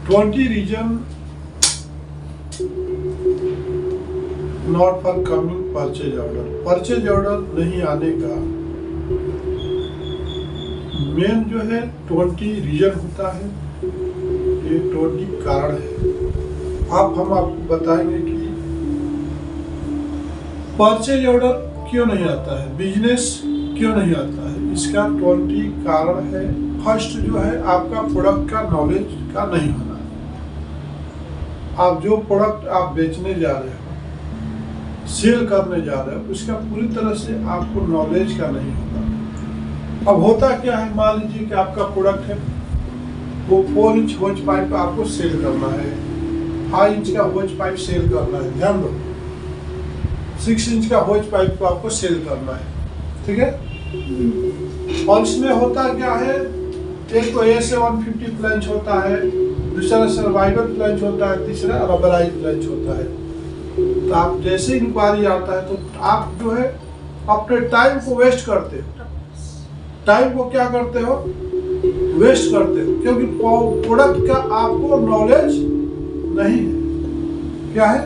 20 reason not for coming purchase order। Purchase order नहीं आने का मेन जो है 20 रीजन होता है, ये 20 कारण है। हम आपको बताएंगे कि परचेज ऑर्डर क्यों नहीं आता है, बिजनेस क्यों नहीं आता है, इसका 20 कारण है। फर्स्ट जो है आपका प्रोडक्ट का नॉलेज का नहीं होना। आप जो प्रोडक्ट आप बेचने जा रहे हो, सेल करने जा रहे हो, उसका पूरी तरह से आपको नॉलेज का नहीं होता। अब होता क्या है, मान लीजिए कि आपका प्रोडक्ट है वो 4 इंच होज पाइप आपको सेल करना है, 5 इंच का होज पाइप सेल करना है, ध्यान दो, 6 इंच का होज पाइप को आपको सेल करना है, ठीक है। और इसमें होता क्या है, एक तो ए से 150 फ्लैंज होता है, दूसरा सर्वाइवल फ्लैंज होता है, तीसरा रबराइज फ्लैंज होता है। तो आप जैसे इंक्वायरी आता है तो आप जो है अपने टाइम को वेस्ट करते हो, टाइम को क्या करते हो, वेस्ट करते हो, क्योंकि प्रोडक्ट का आपको नॉलेज नहीं है। क्या है,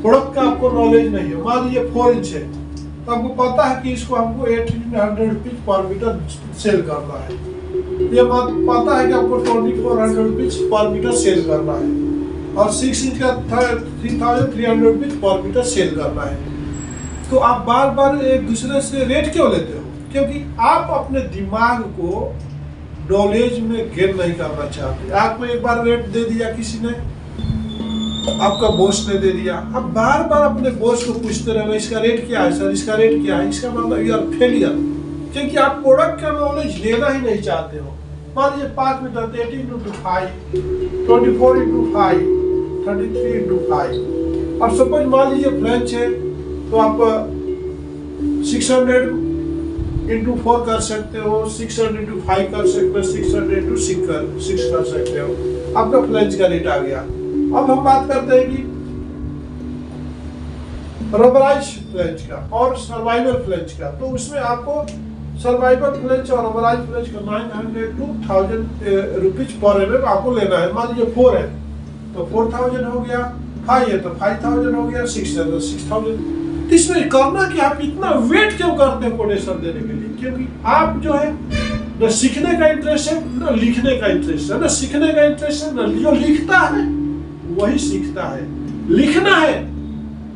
प्रोडक्ट का आपको नॉलेज नहीं है। मान लीजिए 4 इंच है, तो आपको पता है कि इसको हमको 1800 रुपीज पर मीटर सेल करना है, ये बात पता है कि आपको 2400 रुपीज पर मीटर सेल करना है, और 6 इंच का 3300 रुपीज पर मीटर सेल करना है। तो आप बार बार एक दूसरे से रेट क्यों लेते हो, क्योंकि आप अपने दिमाग को नॉलेज में गेन नहीं करना चाहते। आपको एक बार रेट दे दिया किसी ने, आपका बॉस ने दे दिया, अब बार बार अपने बॉस को पूछते रहे इसका रेट क्या है सर, इसका रेट क्या है, इसका मतलब यू आर फेलियर, क्योंकि आप प्रोडक्ट का नॉलेज लेना ही नहीं चाहते हो। मान लीजिए 5 मीटर 18 × 5, 24 × 5, 33 × 5। अब सपोज मान लीजिए फ्लैंज है तो आप 600 × 4 कर सकते हो, 600 × 5 कर सकते हो, 600 × 6 कर सकते हो। आपका फ्लैंज का रेट आ गया। अब हम बात करते हैं कि रबराइज फ्लैंज का और सर्वाइवल फ्लैंज का। तो उसमें आपको सर्वाइवल फ्लैंज और रबराइज फ्लैंज का 900 to 1000 रुपीज पर एमएम आपको लेना है। मान लीजिए 4 है तो 4000 हो गया, 5 है तो 5000 हो गया, 6 है तो 6000। इसमें करना कि आप इतना वेट क्यों करते हैं कोटेशन देने के लिए, क्योंकि आप जो है न सीखने का इंटरेस्ट है, न लिखने का इंटरेस्ट है, न सीखने का इंटरेस्ट है, न जो लिखता है वही सीखता है। लिखना है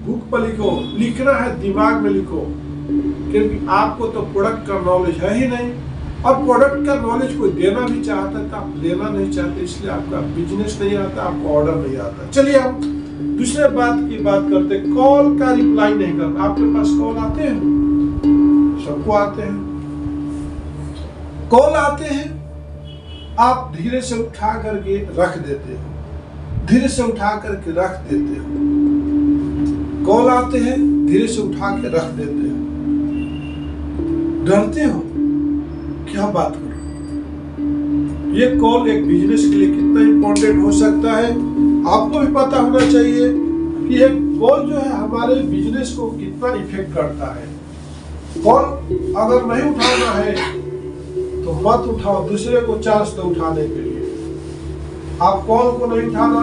बुक पर लिखो, लिखना है दिमाग में लिखो, क्योंकि आपको तो प्रोडक्ट का नॉलेज है ही नहीं, और प्रोडक्ट का नॉलेज कोई देना भी चाहता है तो आप लेना नहीं चाहते, इसलिए आपका बिजनेस नहीं आता, आपको ऑर्डर नहीं आता। चलिए हम दूसरे बात की बात करते, कॉल का रिप्लाई नहीं करना। आपके पास कॉल आते हैं, सबको आते हैं, कॉल आते हैं, आप धीरे से उठा करके रख देते हो, धीरे से उठा करके रख देते हो। कॉल आते हैं, धीरे से उठा के रख देते हो, डरते हो क्या बात करो। ये कॉल एक बिजनेस के लिए कितना इंपॉर्टेंट हो सकता है आपको भी पता होना चाहिए कि एक कॉल जो है हमारे बिजनेस को कितना इफेक्ट करता है। कॉल अगर नहीं उठाना है तो मत उठाओ, दूसरे को चांस दो उठाने के लिए। आप कॉल को नहीं उठाना,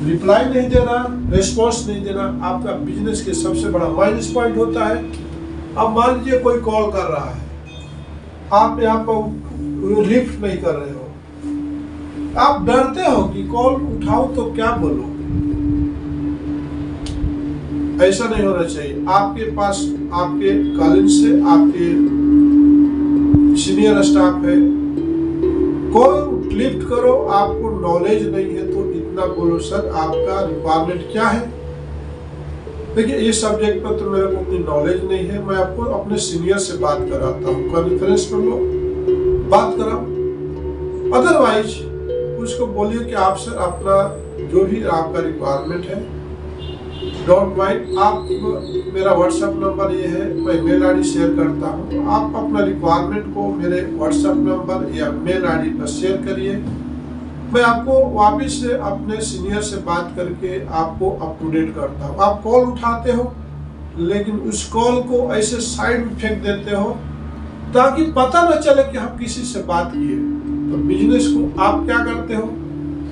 रिप्लाई नहीं देना, रिस्पॉन्स नहीं देना, आपका बिजनेस के सबसे बड़ा माइनस पॉइंट होता है। अब मान लीजिए कोई कॉल कर रहा है, आप यहाँ पर लिफ्ट नहीं कर रहे हो, आप डरते हो कि कॉल उठाओ तो क्या बोलो। ऐसा नहीं होना चाहिए। आपके पास आपके कॉलेज से आपके सीनियर स्टाफ है, कॉल लिफ्ट करो। आपको नॉलेज नहीं है तो इतना बोलो, सर आपका रिक्वायरमेंट क्या है। देखिए ये सब्जेक्ट पर तो मेरे को उतनी नॉलेज नहीं है, मैं आपको अपने सीनियर से बात कराता हूँ, कॉन्फ्रेंस कर लो, बात कराओ। अदरवाइज उसको बोलिए कि आप सर अपना जो भी आपका रिक्वायरमेंट है, डोंट माइंड, आप मेरा व्हाट्सएप नंबर ये है, मैं मेल आईडी शेयर करता हूँ, आप अपना रिक्वायरमेंट को मेरे व्हाट्सएप नंबर या मेल आईडी पर शेयर करिए। मैं आपको वापस से अपने सीनियर से बात करके आपको अप टू डेट करता हूँ। आप कॉल उठाते हो लेकिन उस कॉल को ऐसे साइड में फेंक देते हो ताकि पता न चले कि हम किसी से बात किए। तो बिजनेस को आप क्या करते हो,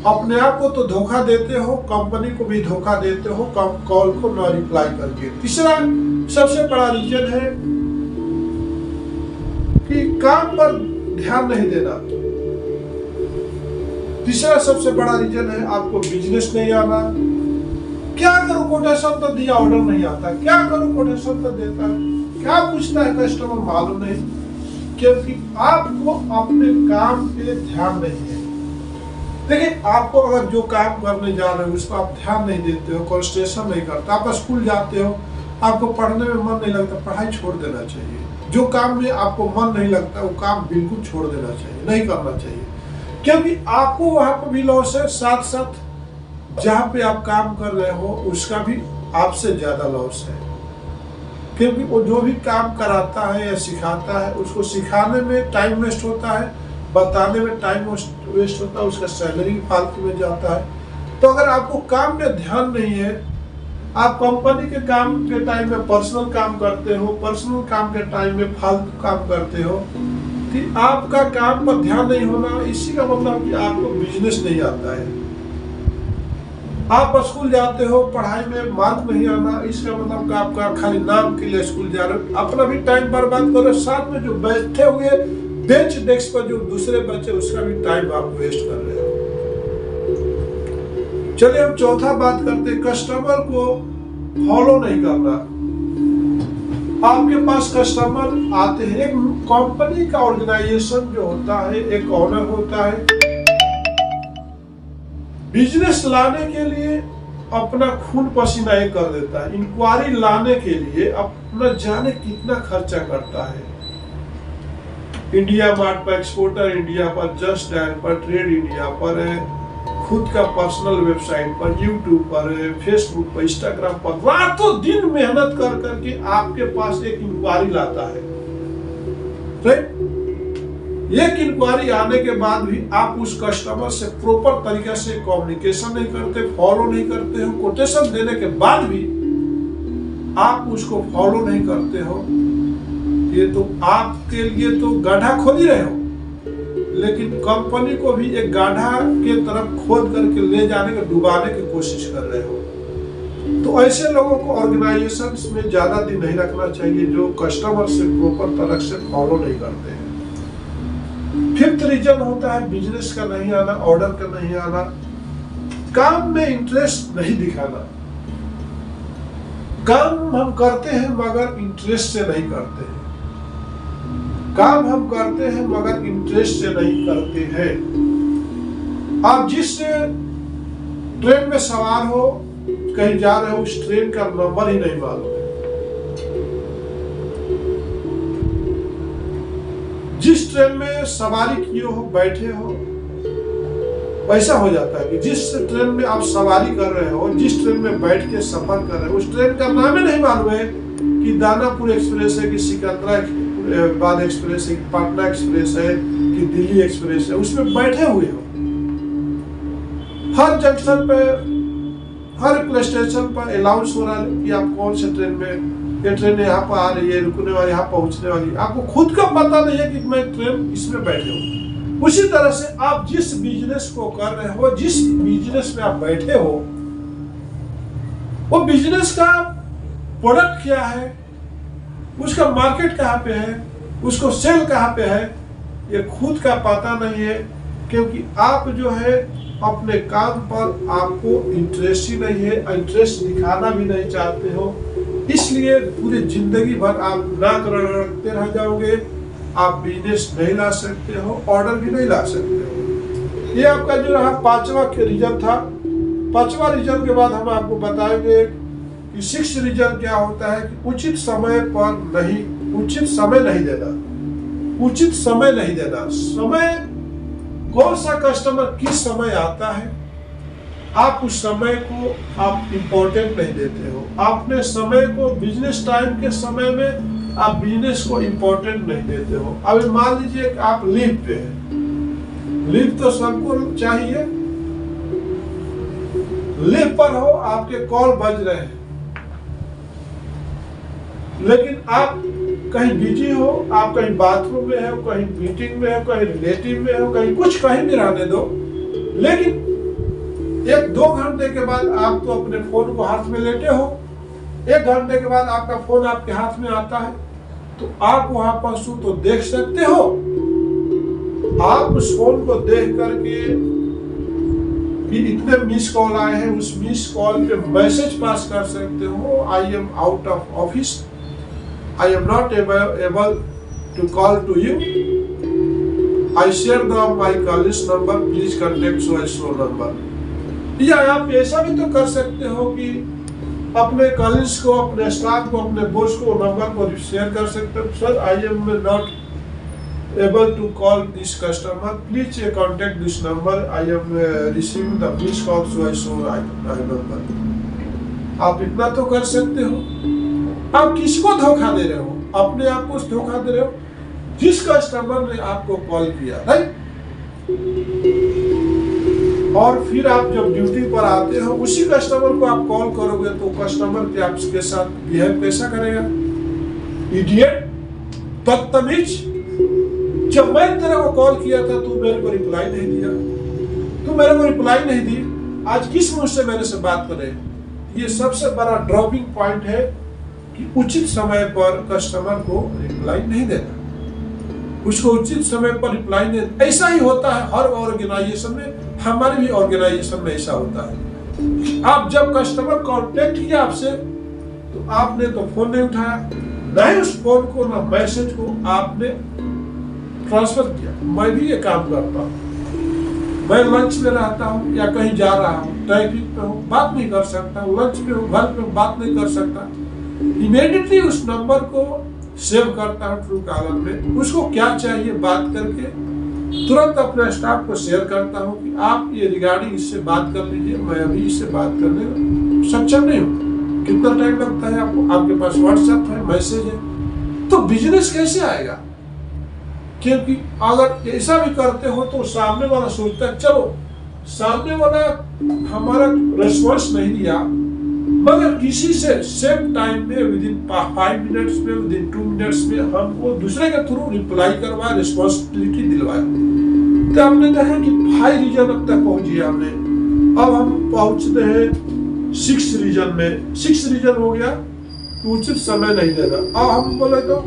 अपने आप को तो धोखा देते हो, कंपनी को भी धोखा देते हो कॉल को न रिप्लाई करके। तीसरा सबसे बड़ा रीजन है कि काम पर ध्यान नहीं देना। तीसरा सबसे बड़ा रीजन है आपको बिजनेस नहीं आना। क्या करूं कोटेशन तो दिया, ऑर्डर नहीं आता, क्या करूं कोटेशन तो देता है, क्या पूछता है कस्टमर मालूम नहीं, क्योंकि आपको अपने काम पे ध्यान नहीं है। देखिए, आपको अगर जो काम करने जा रहे हो उस पर आप ध्यान नहीं देते हो, कंसंट्रेशन नहीं करते, आप स्कूल जाते हो, आपको पढ़ने में मन नहीं लगता, पढ़ाई छोड़ देना चाहिए। जो काम में आपको मन नहीं लगता वो काम बिल्कुल छोड़ देना चाहिए, नहीं करना चाहिए, क्योंकि आपको वहां पर भी लॉस है, साथ साथ जहां पे आप काम कर रहे हो उसका भी आपसे ज्यादा लॉस है। क्योंकि वो जो भी काम कराता है या सिखाता है उसको सिखाने में टाइम वेस्ट होता है, बताने में टाइम वेस्ट होता है, उसका सैलरी फालतू में जाता है। तो अगर आपको काम में ध्यान नहीं है, आप कंपनी के काम के टाइम में पर्सनल काम करते हो, पर्सनल काम के टाइम में फालतू काम करते हो, कि आपका काम पर ध्यान नहीं होना, इसी का मतलब कि आपको बिजनेस नहीं आता है। आप स्कूल जाते हो, पढ़ाई में मार्क नहीं आना, इसका मतलब कि आपका खाली नाम के लिए स्कूल जा रहे हो, अपना भी टाइम बर्बाद करो, साथ में जो बैठे हुए बेंच डेस्क पर जो दूसरे बच्चे उसका भी टाइम आप वेस्ट कर रहे हो। चलिए हम चौथा बात करते हैं, कस्टमर को फॉलो नहीं करना। आपके पास कस्टमर आते हैं, एक कंपनी का ऑर्गेनाइजेशन जो होता है, एक ओनर होता है, बिजनेस लाने के लिए अपना खून पसीना एक कर देता है, इंक्वायरी लाने के लिए अपना जाने कितना खर्चा करता है। इंडिया मार्ट पर, एक्सपोर्टर इंडिया पर, जस्ट डायल पर, ट्रेड इंडिया पर, खुद का पर्सनल वेबसाइट पर, यूट्यूब पर, फेसबुक पर, इंस्टाग्राम पर रातों दिन मेहनत कर करके आपके पास एक इंक्वायरी लाता है। एक इंक्वायरी आने के बाद भी आप उस कस्टमर से प्रॉपर तरीके से कम्युनिकेशन नहीं करते, फॉलो नहीं करते हो, कोटेशन देने के बाद भी आप उसको फॉलो नहीं करते हो, ये तो आपके लिए तो गाढ़ा खोद ही रहे हो, लेकिन कंपनी को भी एक गाढ़ा के तरफ खोद करके ले जाने का, डुबाने की कोशिश कर रहे हो। तो ऐसे लोगों को ऑर्गेनाइजेशन में ज्यादा दिन नहीं रखना चाहिए जो कस्टमर से प्रॉपर तरह से फॉलो नहीं करते हैं। फिफ्थ रीजन होता है बिजनेस का नहीं आना, ऑर्डर का नहीं आना, काम में इंटरेस्ट नहीं दिखाना। काम हम करते हैं मगर इंटरेस्ट से नहीं करते हैं, काम हम करते हैं मगर इंटरेस्ट से नहीं करते हैं। आप जिस ट्रेन में सवार हो, कहीं जा रहे हो, उस ट्रेन का नंबर ही नहीं मालूम है। जिस ट्रेन में सवारी किए हो, बैठे हो, ऐसा हो जाता है कि जिस ट्रेन में आप सवारी कर रहे हो, जिस ट्रेन में बैठ के सफर कर रहे हो, उस ट्रेन का नाम ही नहीं मालूम है कि दानापुर एक्सप्रेस है, कि सिकंदराबाद एक्सप्रेस है, कि पटना एक्सप्रेस है, कि दिल्ली एक्सप्रेस है। उसमें बैठे हुए हो, हर जंक्शन पे, हर प्ले स्टेशन पर अनाउंस हो रहा है कि आप कौन से ट्रेन में, ये ट्रेन यहाँ पर आ रही है, रुकने वाली, यहाँ पहुंचने वाली। आपको खुद का पता नहीं है कि मैं ट्रेन इसमें बैठे हूँ। उसी तरह से आप जिस बिजनेस को कर रहे हो, जिस बिजनेस में आप बैठे हो, वो बिजनेस का प्रोडक्ट क्या है, उसका मार्केट कहाँ पे है, उसको सेल कहाँ पे है, ये खुद का पता नहीं है। क्योंकि आप जो है अपने काम पर आपको इंटरेस्ट ही नहीं है, इंटरेस्ट दिखाना भी नहीं चाहते हो, इसलिए पूरी जिंदगी भर आप नाक रगड़ते रह जाओगे। आप बिजनेस नहीं ला सकते हो, ऑर्डर भी नहीं ला सकते हो। ये आपका जो रहा पांचवा रीजन था। पांचवा रीजन के बाद हम आपको बताएंगे कि सिक्स रीजन क्या होता है, कि उचित समय पर नहीं, उचित समय नहीं देना, उचित समय नहीं देना। समय, कौन सा कस्टमर किस समय आता है, आप उस समय को आप इम्पोर्टेंट नहीं देते हो। आपने समय को, बिजनेस टाइम के समय में आप बिजनेस को इम्पोर्टेंट नहीं देते हो। अब मान लीजिए कि आप लीव पे हैं, लीव तो सबको चाहिए, लीव पर हो, आपके कॉल बज रहे हैं, लेकिन आप कहीं बिजी हो, आप कहीं बाथरूम में हो, कहीं मीटिंग में हो, कहीं रिलेटिव में हो, कहीं कुछ, कहीं भी रहने दो, लेकिन 1-2 घंटे के बाद आप तो अपने फोन को हाथ में लेते हो, 1 घंटे के बाद आपका फोन आपके हाथ में आता है, तो आप वहां पर तो देख सकते हो। आप उस फोन को देख करके कि इतने मिस कॉल आए हैं, उस मिस कॉल पे मैसेज पास कर सकते हो, I am out of office, I am not able to call to you, I share the my college number, please contact so number. या आप ऐसा भी तो कर सकते हो कि अपने कॉलेज को, अपने स्टाफ को, अपने बॉस को नंबर पर शेयर कर सकते हो, sir I am not able to call this customer, please contact this number, I am receiving the missed call, so I remember। आप इतना तो कर सकते हो। आप किसको धोखा दे रहे हो? अपने आप को धोखा दे रहे हो, जिस कस्टमर ने आपको कॉल किया, राइट? और फिर आप जब ड्यूटी पर आते हो, उसी कस्टमर को आप कॉल करोगे तो कस्टमर के आपके साथ बिहेव कैसा करेगा? इडियट, बदतमीज, जब मैं तेरे को कॉल किया था तू मेरे को रिप्लाई नहीं दिया, तू मेरे को रिप्लाई नहीं दी, आज किस मुंह से मेरे से बात करे? ये सबसे बड़ा ड्रॉपिंग पॉइंट है कि उचित समय पर कस्टमर को रिप्लाई नहीं देना, उसको उचित समय पर रिप्लाई नहीं। ऐसा ही होता है हर ऑर्गेनाइजेशन में, हमारे भी ऑर्गेनाइजेशन में ऐसा होता है। आप जब कस्टमर कॉन्टेक्ट किया आपसे तो आपने तो फोन नहीं उठाया, नहीं उस फोन को ना मैसेज को आपने ट्रांसफर किया। मैं भी ये काम करता हूँ, मैं लंच में रहता हूँ या कहीं जा रहा हूँ, ट्रैफिक पे हूँ, बात नहीं कर सकता, लंच पे हूँ, घर पे बात नहीं कर सकता, इमीडिएटली उस नंबर को सेव करता हूँ ट्रू कॉलर में, उसको क्या चाहिए बात करके तुरंत अपने स्टाफ को शेयर करता हूँ कि आप ये रिगार्डिंग इससे बात कर लीजिए, मैं अभी इससे बात करने में सक्षम नहीं हूँ, कितना टाइम लगता है आपको, आपके पास व्हाट्सएप है, मैसेज है, तो बिजनेस कैसे आएगा? क्योंकि अगर ऐसा भी करते हो तो सामने वाला सोचता है चलो सामने वाला हमारा रिस्पॉन्स नहीं दिया, मगर किसी से सेम टाइम में विदिन 5 मिनट्स में, विदिन 2 मिनट्स में हमको दूसरे के थ्रू रिप्लाई करवाया, रिस्पॉन्सिबिलिटी दिलवाया, तो हमने देखा कि 5 रीजन अब तक पहुंचे हमने। अब हम पहुंचते हैं 6 रीजन में, 6 रीजन हो गया तो उचित समय नहीं देना। अब हम बोले तो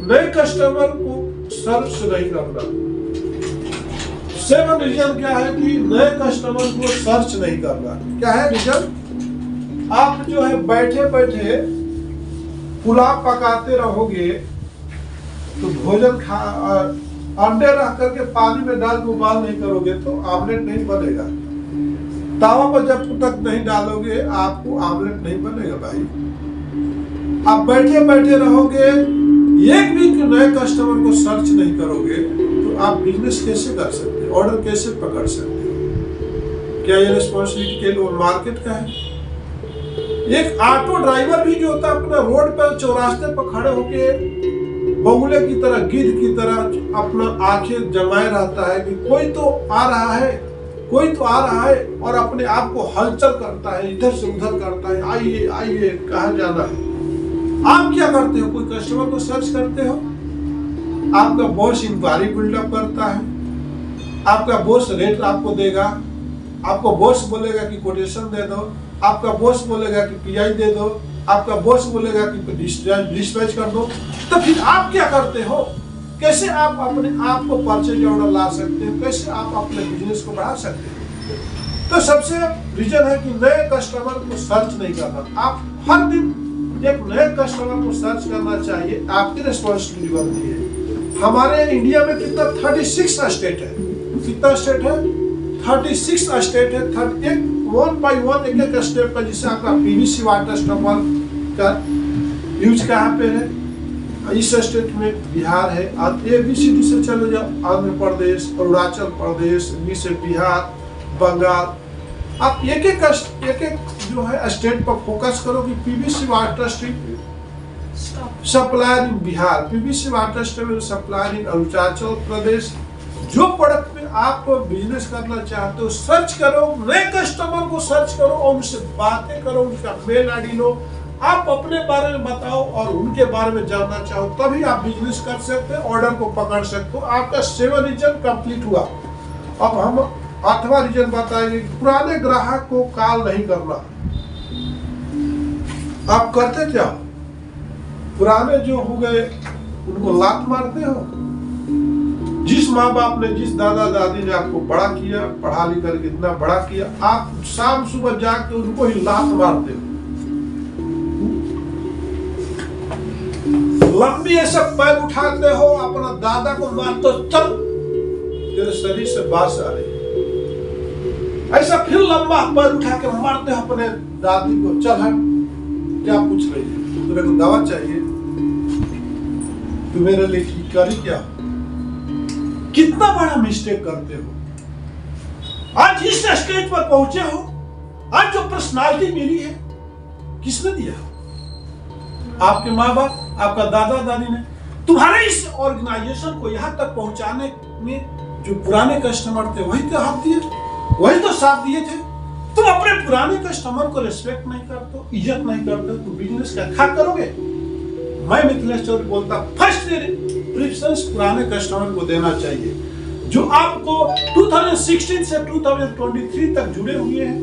नए कस्टमर को सर्च नहीं करना। 7 रीजन क्या है कि नए कस्टमर को सर्च नहीं करना। क्या है रीजन? आप जो है बैठे बैठे पुलाव पकाते रहोगे तो भोजन अंडे रख करके पानी में डाल के उबाल नहीं करोगे तो आमलेट नहीं बनेगा। तावा पर जब तक नहीं डालोगे आपको आमलेट नहीं बनेगा भाई। आप बैठे बैठे रहोगे, एक भी नए कस्टमर को सर्च नहीं करोगे तो आप बिजनेस कैसे कर सकते हैं, ऑर्डर कैसे पकड़ सकते हैं? क्या ये रिस्पॉन्सिबिलिटी केवल मार्केट का है? एक ऑटो ड्राइवर भी जो होता है अपना रोड पर चौरास्ते पर खड़े होके बगुले की तरह, गिद्ध की तरह अपना आंखें जमाए रहता है कि कोई तो आ रहा है, कोई तो आ रहा है, और अपने आप को हलचल करता है, इधर से उधर करता है, आइए आइए कहाँ जाना है। आप क्या करते हो? कोई कस्टमर को सर्च करते हो? आपका बॉस इंक्वायरी बिल्डअप करता है, आपका बॉस रेट आपको देगा, आपको बॉस बोलेगा कि कोटेशन दे दो, आपका बॉस बोलेगा कि पीआई दे दो, आपका बॉस बोलेगा कि डिस्पैच कर दो। तो फिर आप क्या करते हो? कैसे आप अपने आप को परचेज ऑर्डर ला सकते हो? कैसे आप अपने बिजनेस को बढ़ा सकते हो? तो सबसे रीजन है कि नए कस्टमर को सर्च नहीं करना। आप हर दिन एक नए कस्टमर को सर्च करना चाहिए, आपकी रिस्पॉन्सिबिलिटी बनती है। हमारे इंडिया में कितना 36 स्टेट है। कितना स्टेट है? 36 स्टेट है। 1 by 1 एक स्टेट पर, जिससे आपका पीवीसी वाटर स्टॉपर का यूज कहाँ पे है? इस स्टेट में बिहार है। आप ABCD से चले जाओ, आंध्र प्रदेश, अरुणाचल प्रदेश, से बिहार, बंगाल। आप एक एक जो है स्टेट पर फोकस करो कि PVC water street supplier in Bihar, PVC water street supplier in Arunachal Pradesh. जो प्रोडक्ट में आप बिजनेस करना चाहते हो सर्च करो, नए कस्टमर को सर्च करो और उनसे बातें करो, उनका मेल आईडी लो, आप अपने बारे में बताओ और उनके बारे में जानना चाहो, तभी आप बिजनेस कर सकते हो, ऑर्डर को पकड़ सकते हो। आपका 7 रीजन कंप्लीट हुआ। अब हम 8वां रीजन बताइए, पुराने ग्राहक को कॉल नहीं करना। आप करते क्या? पुराने जो हो गए उनको लात मारते हो। जिस माँ बाप ने, जिस दादा दादी ने आपको बड़ा किया, पढ़ा लिखा करके इतना बड़ा किया, आप शाम सुबह जाके उनको ही लात मारते हो। लंबी ऐसा पैर उठाते हो, अपना दादा को मारते हो, चल तेरे शरीर से बास आ रही है। ऐसा फिर लंबा पैर उठा के मारते हो अपने दादी को, चल हम क्या पूछ रही है, तुम्हें को दवा चाहिए, तू मेरे लिए ठीक करी क्या? कितना बड़ा मिस्टेक करते हो। आज इस स्टेज पर पहुंचे हो, आज जो पर्सनालिटी मिली है किसने दिया? आपके माँ बाप, आपका दादा दादी ने। तुम्हारे इस ऑर्गेनाइजेशन को यहां तक पहुंचाने में जो पुराने कस्टमर थे वही तो हाथ दिए, वही तो साथ दिए थे। तुम अपने पुराने कस्टमर को रिस्पेक्ट नहीं करते, इज्जत नहीं करते, तो बिजनेस क्या करोगे? मैं मिथिलेश चौधरी बोलता, फर्स्ट प्रेफरेंस पुराने कस्टमर को देना चाहिए, जो आपको 2016 से 2023 तक जुड़े हुए हैं।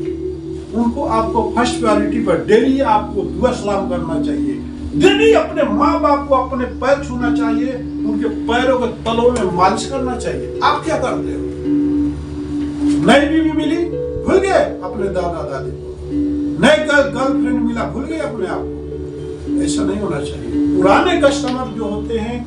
उनको आपको फर्स्ट प्रायोरिटी पर डेली आपको दुआ सलाम करना चाहिए, डेली अपने माँ बाप को अपने पैर छूना चाहिए, उनके पैरों के तलों में मालिश करना चाहिए। आप क्या करते हो? नई बीवी मिली, भूल गए अपने दादा दादी को, नए गर्लफ्रेंड मिला, भूल गए अपने आप को। ऐसा नहीं होना चाहिए। पुराने कस्टमर जो होते हैं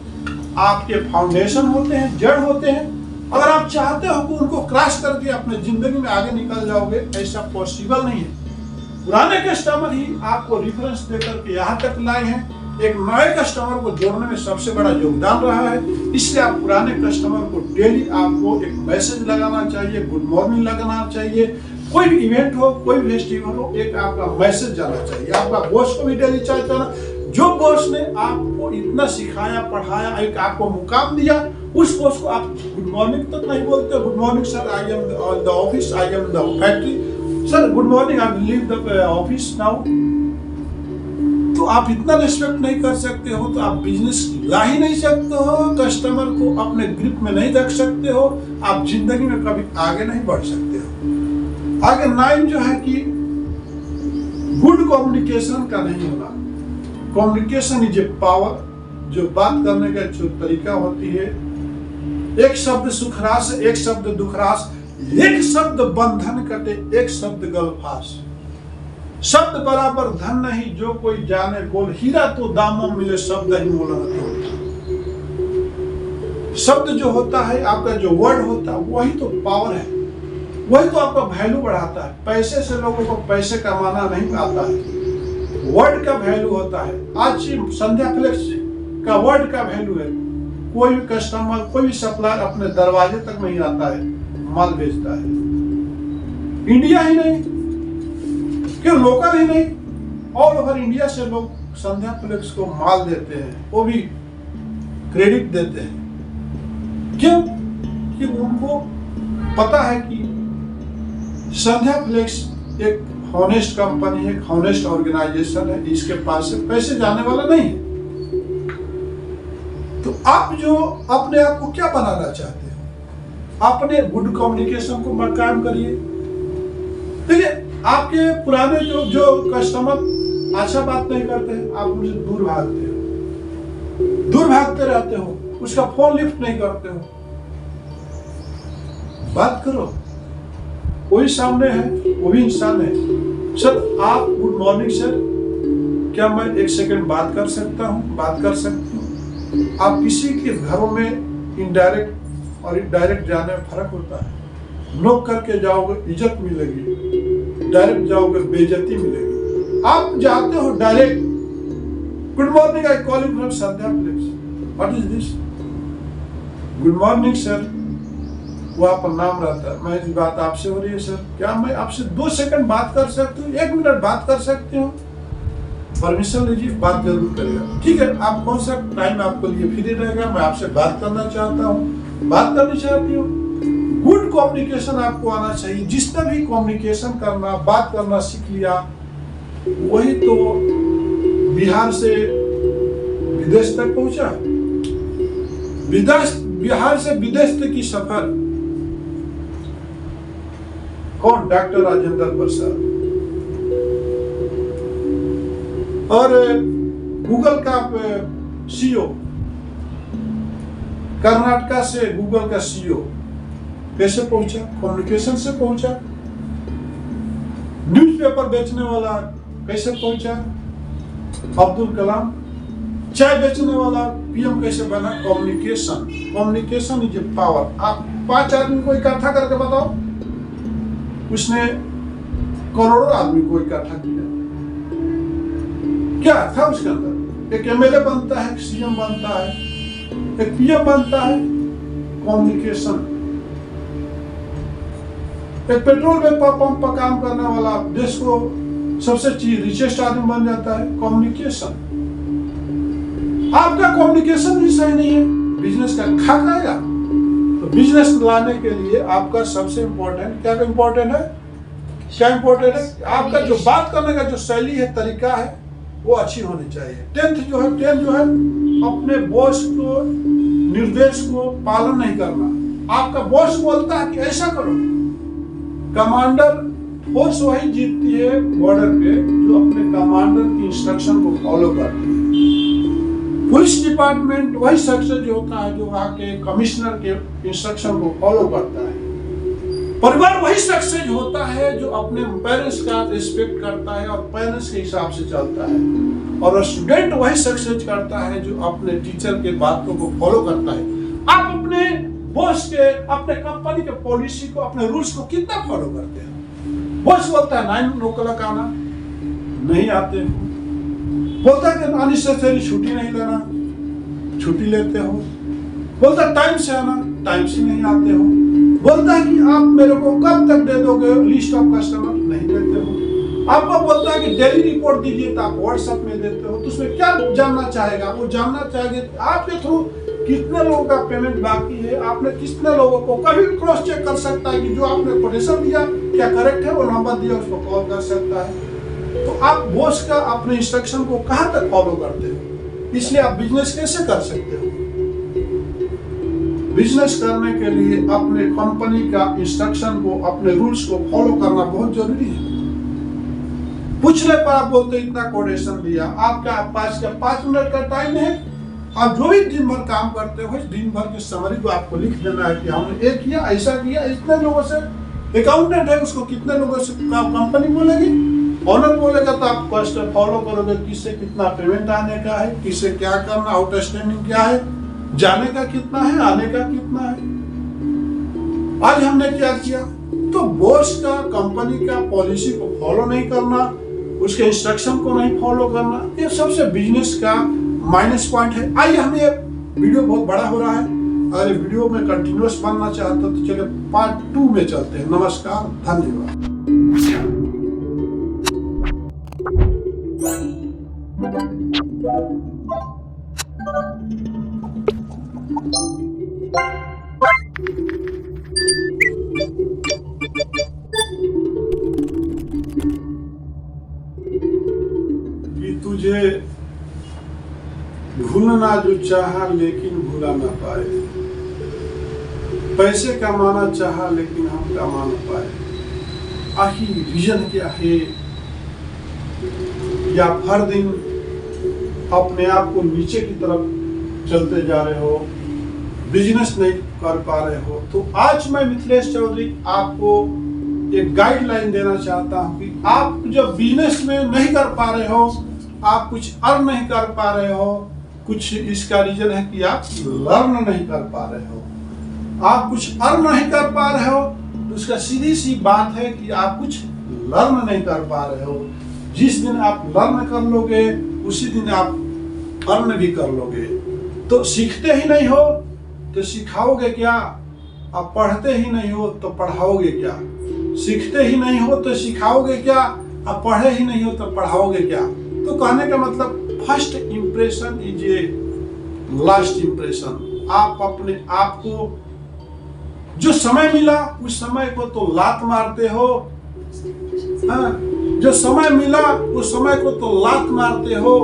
आपके फाउंडेशन होते हैं, जड़ होते हैं। अगर आप चाहते हो कि उनको क्रॉस करके अपने जिंदगी में आगे निकल जाओगे, ऐसा पॉसिबल नहीं है। पुराने कस्टमर ही आपको रेफरेंस देकर के यहाँ तक लाए हैं। एक नए कस्टमर को जोड़ने में सबसे बड़ा योगदान रहा है। इसलिए आप पुराने कस्टमर को डेली आपको एक मैसेज लगाना चाहिए, गुड मॉर्निंग लगाना चाहिए। कोई भी इवेंट हो, कोई भी फेस्टिवल हो, एक आपका मैसेज जाना चाहिए। आपका बॉस को भी डेली चाहिए। जो बॉस ने आपको इतना सिखाया, पढ़ाया, एक आपको मुकाम दिया, उस बॉस को आप गुड मॉर्निंग तक नहीं बोलते। Good morning sir, I am the office, I am the factory, sir good morning, I leave the office now. तो आप इतना रिस्पेक्ट नहीं कर सकते हो तो आप बिजनेस ला ही नहीं सकते हो, कस्टमर को अपने ग्रिप में नहीं रख सकते हो, आप जिंदगी में कभी आगे नहीं बढ़ सकते हो। आगे 9 जो है कि गुड कम्युनिकेशन का नहीं होना। Communication is a power. जो बात करने का जो तरीका होती है, एक शब्द सुखरास, एक शब्द दुखरास, एक शब्द बंधन कटे, एक शब्द गलफास। शब्द बराबर धन नहीं, जो कोई जाने बोल, हीरा तो दामों मिले, शब्द ही मोल होता। शब्द जो होता है, आपका जो वर्ड होता है, वही तो पावर है, वही तो आपका वैल्यू बढ़ाता है। पैसे से लोगों को पैसे कमाना नहीं आता है, वर्ड का वैल्यू होता है। आज संध्या फ्लेक्स का वर्ड का वैल्यू है। कोई भी कस्टमर, कोई भी सप्लायर अपने दरवाजे तक नहीं आता है, माल बेचता है। इंडिया ही नहीं, क्यों लोकल ही नहीं, ऑल ओवर इंडिया से लोग संध्या फ्लेक्स को माल देते हैं, वो भी क्रेडिट देते हैं। क्यों? कि उनको पता है कि संध्या फ्लेक्स एक हॉनेस्ट कंपनी है, हॉनेस्ट ऑर्गेनाइजेशन है, इसके पास से पैसे जाने वाला नहीं है। तो आप जो अपने आप को क्या बनाना चाहते हो, अपने गुड कम्युनिकेशन को कायम करिए। देखिए, आपके पुराने जो कस्टमर अच्छा बात नहीं करते हैं, आप उनसे दूर भागते हो, दूर भागते रहते हो, उसका फोन लिफ्ट नहीं करते हो। बात करो, कोई सामने है, वो भी इंसान है। सर आप गुड मॉर्निंग सर, क्या मैं 1 सेकंड बात कर सकता हूँ? बात कर सकती हूँ। आप किसी के घरों में इनडायरेक्ट और डायरेक्ट जाने में फर्क होता है। नोक करके जाओगे इज्जत मिलेगी, डायरेक्ट जाओगे बेइज्जती मिलेगी। आप जाते हो direct, good morning, I calling from Sandhya flex, what is this? Good morning sir, वो आपका नाम रहता है। मैं बात आपसे हो रही है सर, क्या मैं आपसे 2 सेकंड बात कर सकती हूँ, 1 मिनट बात कर सकती हूँ? परमिशन लीजिए, बात जरूर करेगा। ठीक है, आप कौन सा टाइम आपको लिए फ्री रहेगा? मैं आपसे बात करना चाहता हूँ, बात करनी चाहती हूँ। गुड कम्युनिकेशन आपको आना चाहिए। जिसने भी कम्युनिकेशन करना, बात करना सीख लिया, वही तो बिहार से विदेश तक पहुंचा। बिहार से विदेश तक की सफर कौन? डॉक्टर राजेंद्र प्रसाद। और गूगल का सीईओ, कर्नाटका से गूगल का सीईओ कैसे पहुंचा? कम्युनिकेशन से पहुंचा। न्यूज़पेपर बेचने वाला कैसे पहुंचा? अब्दुल कलाम। चाय बेचने वाला पीएम कैसे बना? Communication. Communication is a power. आप 5 आदमी को इकट्ठा करके बताओ, उसने करोड़ों आदमी को इकट्ठा किया। क्या था उसके अंदर? एक एमएलए बनता है, एक सीएम बनता है, एक पीएम बनता है। कम्युनिकेशन। एक पेट्रोल पंप पर काम करने वाला देश को सबसे रिचेस्ट आदमी बन जाता है। कम्युनिकेशन। आपका कम्युनिकेशन भी सही नहीं है, बिजनेस का खा खाएगा। तो बिजनेस लाने के लिए आपका सबसे इंपॉर्टेंट क्या इंपॉर्टेंट है? क्या इंपॉर्टेंट है? आपका जो बात करने का जो शैली है, तरीका है, वो अच्छी होनी चाहिए। टेंथ जो है अपने बॉस को निर्देश को पालन नहीं करना। आपका बॉस बोलता है कि ऐसा करो, कमांडर फोर्स वही जीतती है बॉर्डर पे जो अपने कमांडर की इंस्ट्रक्शन को फॉलो करती है। पुलिस डिपार्टमेंट वही सक्सेस होता है जो वहाँ के कमिश्नर के इंस्ट्रक्शन को फॉलो करता है। परिवार वही सक्सेस होता है जो अपने पेरेंट्स का रिस्पेक्ट करता है और पेरेंट्स के हिसाब से चलता है। और स्टूडेंट वही सक्सेस करता है जो अपने टीचर के बातों को फॉलो करता है। आप अपने बॉस के, अपने कंपनी के पॉलिसी को, अपने रूल्स को कितना फॉलो करते हैं? बॉस बोलता है 9 o'clock आना, नहीं आते हो। बोलता है कि अननेसेसरी छुट्टी नहीं लेना, छुट्टी लेते हो। बोलता है टाइम से आना, टाइम से नहीं आते हो। बोलता है कि आप मेरे को कब तक दे दोगे लिस्ट ऑफ कस्टमर, नहीं देते हो। आपको बोलता है कि डेली रिपोर्ट दीजिए, तो आप व्हाट्सएप में देते हो। तो उसमें क्या जानना चाहेगा? वो जानना चाहेगा आपके थ्रू कितने लोगों का पेमेंट बाकी है, आपने कितने लोगों को, कभी भी क्रॉस चेक कर सकता है कि जो आपने कोटेशन दिया क्या करेक्ट है, वो नंबर दिया उसको कॉल कर सकता है। तो आप बॉस का अपने इंस्ट्रक्शन को कहां तक फॉलो करते हो? इसलिए आप बिजनेस कैसे कर सकते हो? बिजनेस करने के लिए अपने कंपनी का इंस्ट्रक्शन को, अपने रूल्स को फॉलो करना बहुत जरूरी है। पूछने पर आप बोलते इतना कोटेशन दिया, आपका 5 मिनट का टाइम है। आप जो भी दिन भर काम करते हो, दिन भर की समरी को आपको लिख देना है कि हमने ये किया, ऐसा किया, इतने लोगों से। अकाउंटेंट है, उसको कितने लोगों से कंपनी बोलेगी, ऑनर बोलेगा, तो आप कस्ट फॉलो करोगे किससे कितना पेमेंट आने का है, किससे क्या करना, आउटस्टैंडिंग क्या है, जाने का कितना है, आने का कितना है। आज हमने क्या किया? तो बॉस का, कंपनी का पॉलिसी को फॉलो नहीं करना, उसके इंस्ट्रक्शन को नहीं फॉलो करना, ये सबसे बिजनेस का माइनस पॉइंट है। आइए, हमें वीडियो बहुत बड़ा हो रहा है, अगर वीडियो में कंटिन्यूअस बनना चाहते हो तो चलिए पार्ट 2 में चलते हैं। नमस्कार, धन्यवाद। कि तुझे भूलना जो चाहा लेकिन भूला ना पाए, पैसे कमाना चाहा लेकिन हम कमा ना पाए। आखिर रीजन क्या है? या हर दिन अपने आप को नीचे की तरफ चलते जा रहे हो, बिजनेस नहीं कर पा रहे हो? तो आज मैं मिथिलेश चौधरी आपको एक गाइडलाइन देना चाहता हूं कि आप जब बिजनेस में नहीं कर पा रहे हो, आप कुछ अर्न नहीं कर पा रहे हो, कुछ इसका रीजन है कि आप लर्न नहीं कर पा रहे हो। आप कुछ अर्न नहीं कर पा रहे हो तो उसका सीधी सी बात है कि आप कुछ लर्न नहीं कर पा रहे हो। जिस दिन आप लर्न कर लोगे उसी दिन आप अर्न भी कर लोगे। तो सीखते ही नहीं हो तो सिखाओगे क्या? आप पढ़ते ही नहीं हो तो पढ़ाओगे क्या? सीखते ही नहीं हो तो सिखाओगे क्या? आप पढ़े ही नहीं हो तो पढ़ाओगे क्या? तो कहने का मतलब first impression is a last impression. आप अपने आप को जो समय मिला उस समय को तो लात मारते हो, हाँ, जो समय मिला उस समय को तो लात मारते हो,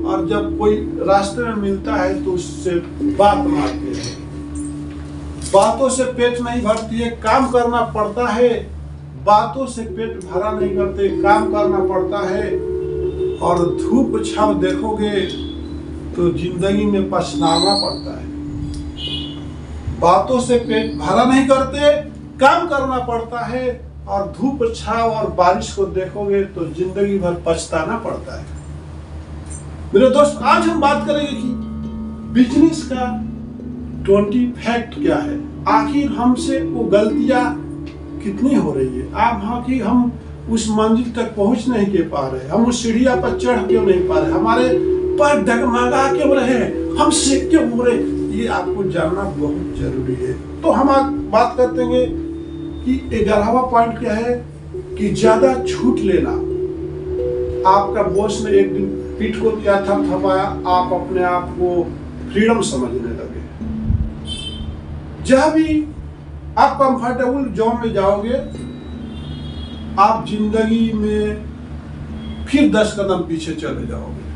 और जब कोई रास्ते में मिलता है तो उससे बात मारते हो। बातों से पेट नहीं भरती है, काम करना पड़ता है, बातों से पेट भरा नहीं करते, काम करना पड़ता है। और धूप छाव देखोगे तो जिंदगी में पछताना पड़ता है। बातों से पेट भरा नहीं करते, काम करना पड़ता है। और धूप छाव और बारिश को देखोगे तो जिंदगी भर पछताना पड़ता है। मेरे दोस्त, आज हम बात करेंगे कि बिजनेस का 20 फैक्ट क्या है। आखिर हमसे वो गलतियां कितनी हो रही है। आखिर हम उस मंजिल तक पहुंच नहीं के पा रहे, हम उस सीढ़िया पर चढ़ क्यों नहीं पा रहे, हमारे पर डगमगा क्यों रहे, हमसे क्यों हो रहे, ये आपको जानना बहुत जरूरी है। तो हम आज बात करते हैं कि 11वां पॉइंट क्या है कि ज्यादा छूट लेना। आपका बॉस ने एक दिन पीठ को क्या थपथपाया, आप अपने आप को फ्रीडम समझने लगे। जहां भी आप कंफर्टेबल जोन में जाओगे, आप जिंदगी में फिर 10 कदम पीछे चले जाओगे।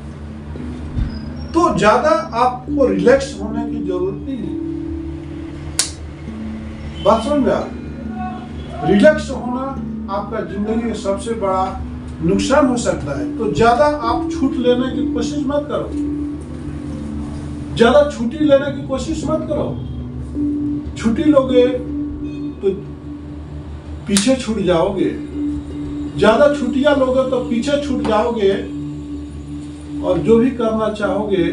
तो ज्यादा आपको रिलैक्स होने की जरूरत नहीं है। बात समझ में आ रही? रिलैक्स होना आपका जिंदगी का सबसे बड़ा नुकसान हो सकता है। तो ज्यादा आप छूट लेने की कोशिश मत करो, ज्यादा छुट्टी लेने की कोशिश मत करो। छुट्टी लोगे तो पीछे छूट जाओगे, ज्यादा छुट्टियां लोगे तो पीछे छूट जाओगे। और जो भी करना चाहोगे,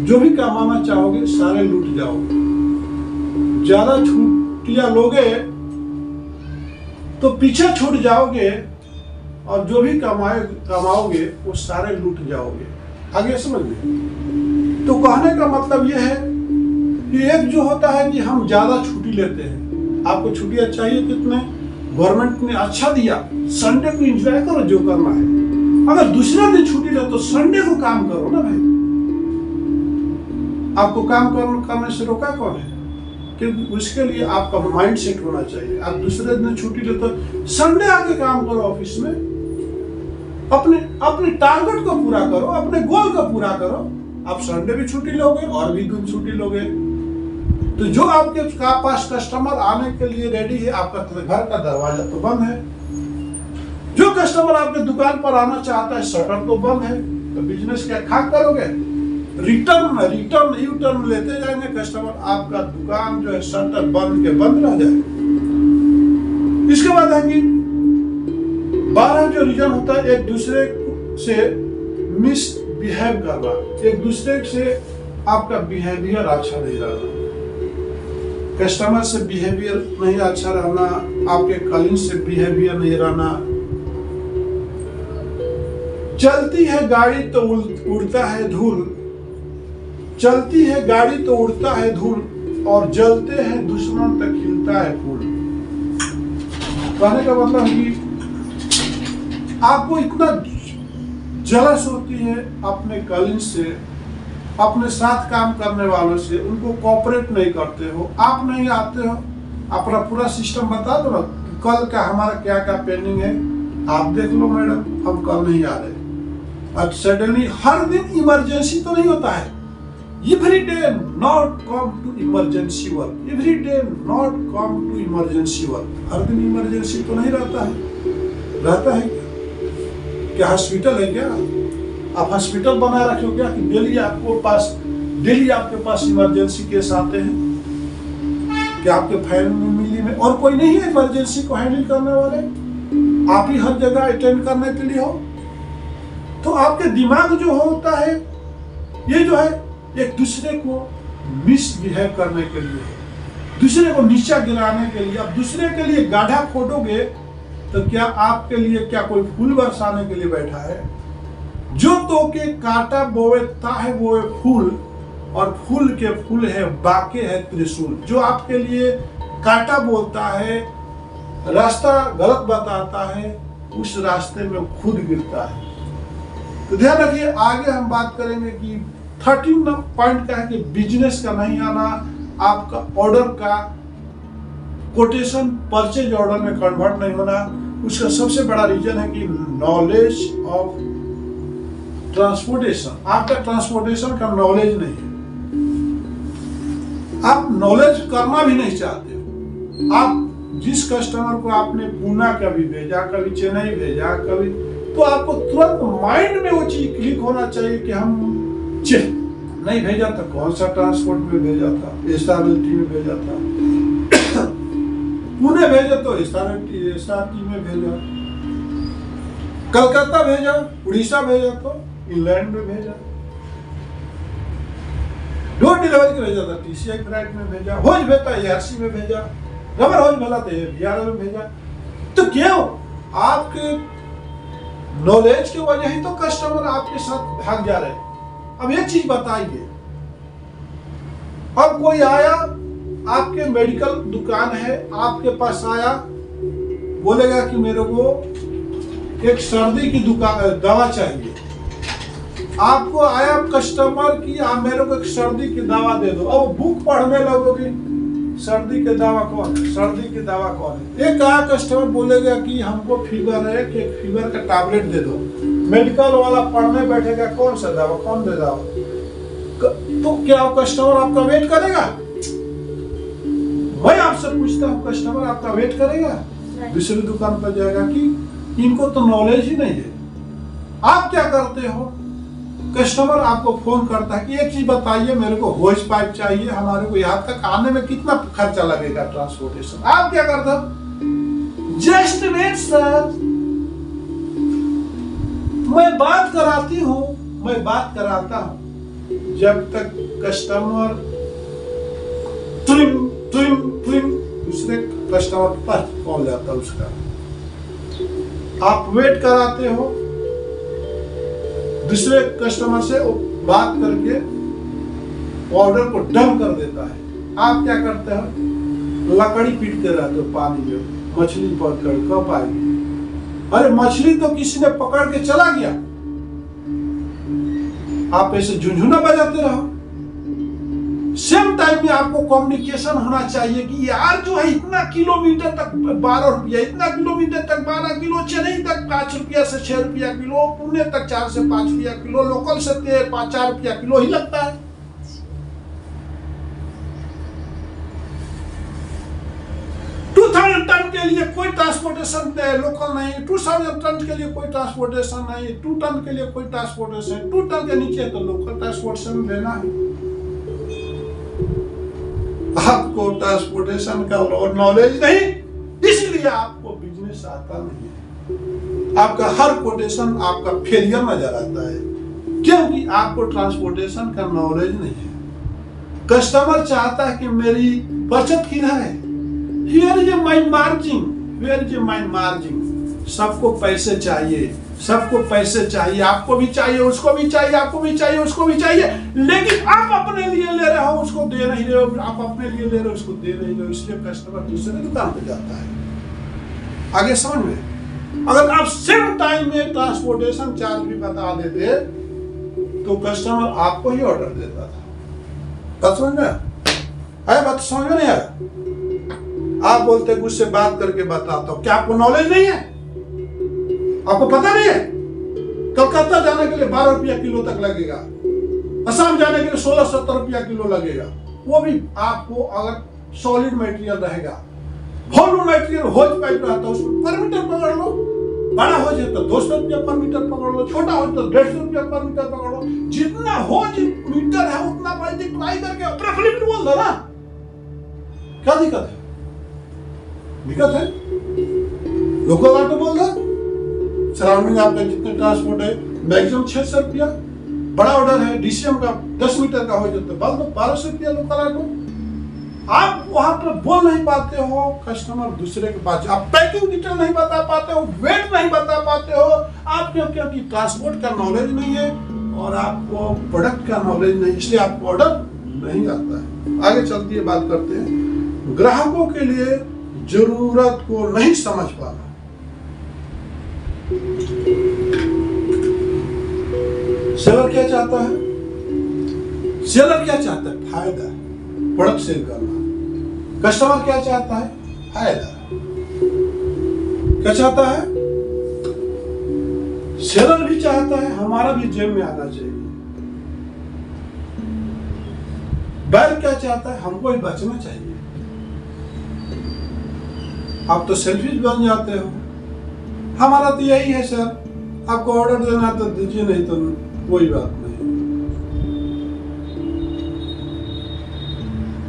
जो भी कमाना चाहोगे, सारे लूट जाओगे। ज्यादा छुट्टियां लोगे तो पीछे छूट जाओगे और जो भी कमाओगे वो सारे लूट जाओगे। आगे समझ में? तो कहने का मतलब यह है कि एक जो होता है कि हम ज्यादा छुट्टी लेते हैं। आपको छुट्टियां चाहिए कितने? गवर्नमेंट ने अच्छा दिया, संडे को एंजॉय करो जो करना है। अगर दूसरा दिन छुट्टी ले तो संडे को काम करो ना भाई। आपको काम करने से रोका कौन है? क्योंकि उसके लिए आपका माइंड सेट होना चाहिए। आप दूसरे दिन छुट्टी ले तो संडे आके काम करो ऑफिस में, अपने टारगेट को पूरा करो, अपने गोल को पूरा करो। आप संडे भी छुट्टी लोगे और भी दिन छुट्टी लोगे। तो जो आपके पास कस्टमर आने के लिए रेडी है, आपका घर का दरवाजा तो बंद है। जो कस्टमर आपके दुकान पर आना चाहता है, शटर तो बंद है। तो बिजनेस क्या खाक करोगे? रिटर्न यू टर्न लेते जाएंगे कस्टमर, आपका दुकान जो है शटर बंद के बंद रह जाए। इसके बाद है कि 12 जो रीजन होता है, एक दूसरे से मिसबिहेव करना, एक दूसरे से आपका बिहेवियर अच्छा नहीं रहना, कस्टमर से बिहेवियर नहीं अच्छा रहना, आपके कलीग से बिहेवियर नहीं रहना। चलती है गाड़ी तो उड़ता है धूल, चलती है गाड़ी तो उड़ता है धूल, और जलते हैं दुश्मन तक खिलता है फूल। कहने का मतलब है कि आपको इतना जलस होती है अपने कलीग से, अपने साथ काम करने वालों से, उनको कोऑपरेट नहीं करते हो, आप नहीं आते हो, अपना पूरा सिस्टम बता दो ना, कल का हमारा क्या क्या पेंडिंग है, आप देख लो मैडम, हम कल नहीं आ रहे। और सडनली हर दिन इमरजेंसी तो नहीं होता है। Every day not come to emergency work, every day not come to emergency work. हर दिन इमरजेंसी तो नहीं रहता है। रहता है क्या हॉस्पिटल है क्या? आप हॉस्पिटल बना रखे हो क्या कि डेली आपके पास इमरजेंसी केस आते हैं? क्या आपके फैमिली में और कोई नहीं है इमरजेंसी को हैंडल करने वाले? आप ही हर जगह अटेंड करने के लिए हो। तो आपके दिमाग जो होता है, ये जो है एक दूसरे को मिसबिहेव करने के लिए, दूसरे को नीचा गिराने के लिए। अब दूसरे के लिए गाढ़ा खोदोगे तो क्या आपके लिए क्या कोई फूल बरसाने के लिए बैठा है? जो तो के कांटा बोता है वो फूल, और फूल के फूल है बाके है त्रिशूल। जो आपके लिए कांटा बोलता है, रास्ता गलत बताता है, उस रास्ते में खुद गिरता है। तो ध्यान रखिए, आगे हम बात करेंगे कि 13 पॉइंट का है कि बिजनेस का नहीं आना, आपका ऑर्डर का कोटेशन परचेज ऑर्डर में कन्वर्ट नहीं होना। उसका सबसे बड़ा रीजन है कि नॉलेज ऑफ ट्रांसपोर्टेशन, आपका ट्रांसपोर्टेशन का नॉलेज नहीं है। आप नॉलेज करना भी नहीं चाहते हो, आप जिस कस्टमर को आपने पूना कभी भेजा, कभी चेन्नई भेजा, कभी, तो आपको तुरंत माइंड में वो चीज क्लिक होना चाहिए कि हम नहीं भेजा था, कौन सा ट्रांसपोर्ट में भेजा था, SRLT में भेजा था, पुणे भेजा तो SRT में भेजा, कलकत्ता भेजा, उड़ीसा भेजा तो इंग्लैंड में भेजा, डोर डिलीवरी के भेजा था TCI फ्लाइट में भेजा, होज भेजा ARC में भेजा, रबर होज भेजा तो VRL में भेजा। तो क्यों? आपके नॉलेज की वजह ही तो कस्टमर आपके साथ भाग जा रहे हैं। अब एक चीज बताइए, अब कोई आया, आपके मेडिकल दुकान है, आपके पास आया, बोलेगा कि मेरे को एक सर्दी की दवा चाहिए, आपको आया कस्टमर की, आप मेरे को एक सर्दी की दवा दे दो, अब बुक पढ़ने लगोगे, सर्दी की दवा कौन है, सर्दी की दवा कौन है। एक आया कस्टमर बोलेगा कि हमको फीवर है, कि एक फीवर का टैबलेट दे दो, मेडिकल वाला पढ़ने बैठेगा कौन सा दवा, कौन दे दवा, तो क्या कस्टमर आपका वेट करेगा? मैं आपसे पूछता हूँ, कस्टमर आपका वेट करेगा? दूसरी दुकान पर जाएगा कि इनको तो नॉलेज ही नहीं है। आप क्या करते हो, कस्टमर आपको फोन करता है कि एक चीज बताइए, मेरे को होज पाइप चाहिए, हमारे को यहाँ तक आने में कितना खर्चा लगेगा ट्रांसपोर्टेशन। आप क्या करते हो? जस्ट वेट सर, मैं बात कराती हूँ, मैं बात कराता हूँ, जब तक कस्टमर ट्रिम ट्रिम ट्रिम दूसरे कस्टमर पर पहुंच जाता है उसका, आप वेट कराते हो, दूसरे कस्टमर से बात करके ऑर्डर को डम कर देता है। आप क्या करते हो? लकड़ी पीटते रहते हो पानी में, मछली पकड़ कब आएगी, अरे मछली तो किसी ने पकड़ के चला गया, आप ऐसे झुंझुना बजाते रहो। सेम टाइम में आपको कम्युनिकेशन होना चाहिए कि यार जो है इतना किलोमीटर तक 12 रुपया, इतना किलोमीटर तक 12 किलो, चेन्नई तक 5 रुपया से 6 रुपया किलो, पुणे तक 4 से 5 रुपया किलो, लोकल से 4 रुपया किलो ही लगता है। 2000 टन के लिए कोई ट्रांसपोर्टेशन लोकल नहीं, 2000 टन के लिए कोई ट्रांसपोर्टेशन नहीं, 2 टन के लिए कोई ट्रांसपोर्टेशन, 2 टन के नीचे तो लोकल ट्रांसपोर्टेशन लेना है। आपको ट्रांसपोर्टेशन का नॉलेज नहीं, इसलिए आपको बिजनेस आता नहीं है। आपका हर कोटेशन आपका फेलियर नजर आता है, क्योंकि आपको ट्रांसपोर्टेशन का नॉलेज नहीं है। कस्टमर चाहता है कि मेरी बचत किधर है, here is my margin, here is my margin. सबको पैसे चाहिए, सबको पैसे चाहिए, आपको भी चाहिए, उसको भी चाहिए, आपको भी चाहिए, उसको भी चाहिए, लेकिन आप अपने लिए ले रहे हो, उसको दे नहीं रहे हो, आप अपने लिए ले रहे हो, उसको दे नहीं रहे हो, इसलिए कस्टमर दूसरे दुकान पे जाता है। आगे समझ में? अगर आप सेम टाइम में ट्रांसपोर्टेशन चार्ज भी बता देते तो कस्टमर आपको ही ऑर्डर देता था। बात समझ में आया? बात समझ में नहीं आया? आप बोलते हैं मुझसे बात करके बताता हूं, क्या आपको नॉलेज नहीं है? आपको पता नहीं है? कलकत्ता जाने के लिए 12 रुपया किलो तक लगेगा, असम जाने के लिए 16-17 रुपया किलो लगेगा, वो भी आपको अगर सॉलिड मटेरियल रहेगा। वॉल्यूम मटेरियल होज पाइप रहता है, उसको पर मीटर पकड़ लो, बड़ा होज है तो 200 रुपया पर मीटर पकड़ लो, छोटा होज तो 150 रुपया पर मीटर पकड़ लो। जितना होज मीटर है उतना मल्टीप्लाई करके अपना फ्लिप बोल दो ना, क्या दिक्कत है? दिक्कत है? लोकल ऑटो बोल दो, सराउंडिंग आपका जितने ट्रांसपोर्ट है मैक्सिमम 600 रुपया, बड़ा ऑर्डर है DCM का 10 मीटर का हो जाता है 1200 रुपया लोकल ऑटो। आप वहां पर बोल नहीं पाते हो, कस्टमर दूसरे के पास, आप पैकिंग डिटेल नहीं बता पाते हो, वेट नहीं बता पाते हो, आप क्योंकि ट्रांसपोर्ट का नॉलेज नहीं है और आपको प्रोडक्ट का नॉलेज नहीं, इसलिए आपको ऑर्डर नहीं आता है। आगे चलती है, बात करते हैं ग्राहकों के लिए जरूरत को नहीं समझ पाना। सेलर क्या चाहता है? सेलर क्या चाहता है? फायदा, प्रोडक्ट सेल करना। कस्टमर क्या चाहता है? फायदा। क्या चाहता है? सेलर भी चाहता है हमारा भी जेब में आना चाहिए। बैल क्या चाहता है? हमको ही बचना चाहिए। आप तो सेल्फिश बन जाते हो। हमारा तो यही है सर, आपको ऑर्डर देना तो दीजिए, नहीं तो कोई बात नहीं।